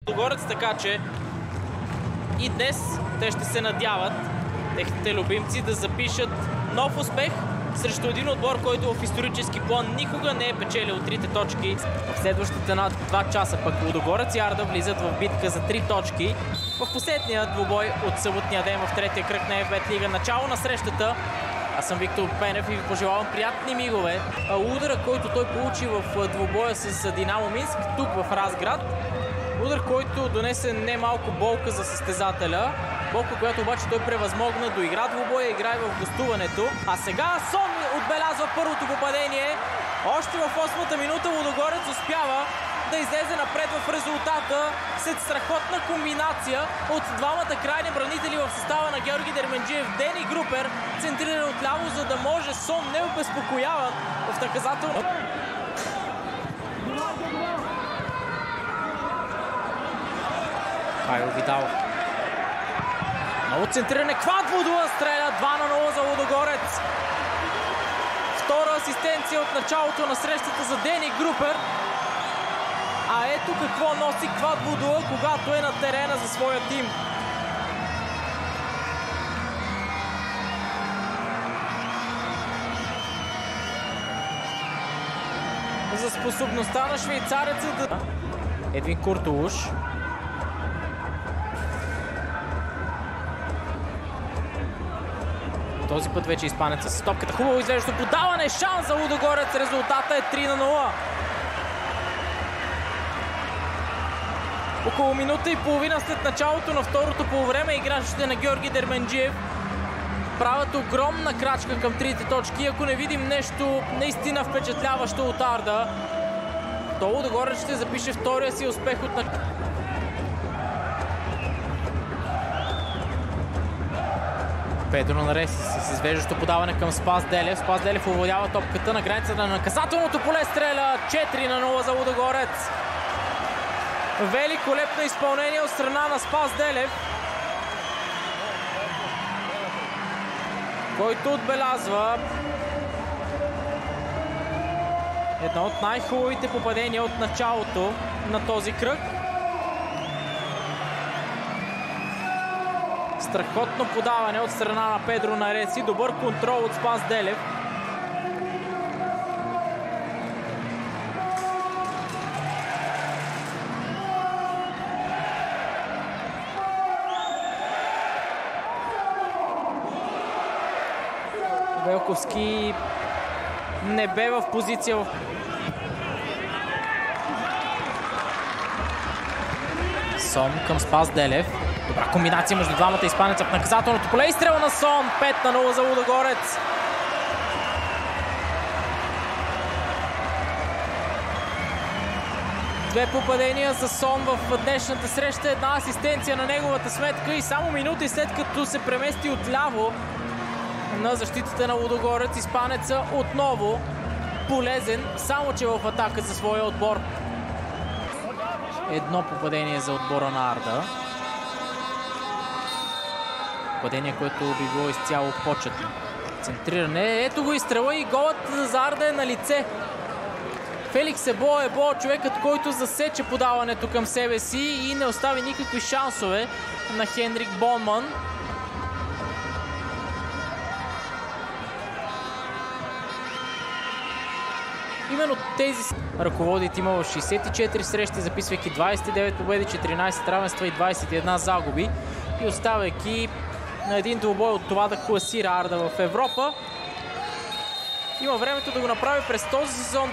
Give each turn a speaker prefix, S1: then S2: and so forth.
S1: Лудогорец, така че и днес те ще се надяват техните любимци да запишат нов успех срещу един отбор, който в исторически план никога не е печелил трите точки. В следващите над 2 часа пък Лудогорец и Арда влизат в битка за 3 точки в последния двубой от съботния ден в третия кръг на F5 лига. Начало на срещата. Аз съм Виктор Пенев и ви пожелавам приятни мигове. Удара, който той получи в двубоя с Динамо Минск, тук в Разград. Удар, който донесе немалко болка за състезателя. Болка, която обаче той превъзмогна, доигра двубоя, играе в гостуването. А сега Сон отбелязва първото попадение. Още в 8-та минута Лудогорец успява да излезе напред в резултата след страхотна комбинация от двамата крайни бранители в състава на Георги Дерменджиев. Дени Групер центрира отляво, за да може Сон не обезпокоява в наказателно. Кайо Видалов. Много центриране. Квадводуа стреля 2-0 за Лудогорец. Втора асистенция от началото на срещата за Дени Групер. А ето какво носи Квадводуа, когато е на терена за своя тим. За способността на швейцареца да... Едвин Куртулуш. Този път вече изпанеца с топката. Хубаво изглеждащо подаване. Шанс за Лудогорец. Резултата е 3-0. Около минута и половина след началото на второто полувреме играчите на Георги Дерменджиев правят огромна крачка към трите точки. Ако не видим нещо наистина впечатляващо от Арда, то Лудогорец ще запише втория си успех от началото. Педро Нареси с извеждащо подаване към Спас Делев. Спас Делев овладява топката на границата на наказателното поле, стреля 4-0 за Лудогорец. Великолепно изпълнение от страна на Спас Делев, който отбелязва едно от най-хубавите попадения от началото на този кръг. Страхотно подаване от страна на Педро Нареси. Добър контрол от Спас Делев. Велковски не бе в позиция. Сон към Спас Делев. Добра комбинация между двамата изпанеца в наказателното поле. Изстрел на Сон. 5-0 за Лудогорец. Две попадения за Сон в днешната среща. Една асистенция на неговата сметка и само минути след като се премести отляво на защитата на Лудогорец, изпанеца отново полезен, само че в атака за своя отбор. Едно попадение за отбора на Арда. Попадение, което би било изцяло почетно. Центриране. Ето го изстрела и голът за Арда е на лице. Феликс Ебоа е човекът, който засече подаването към себе си и не остави никакви шансове на Хенрик Бонман. Именно тези ръководи тима в 64 срещи, записвайки 29 победи, 14 равенства и 21 загуби и оставяйки на един двубой от това да класира Арда в Европа. Има времето да го направи през този сезон.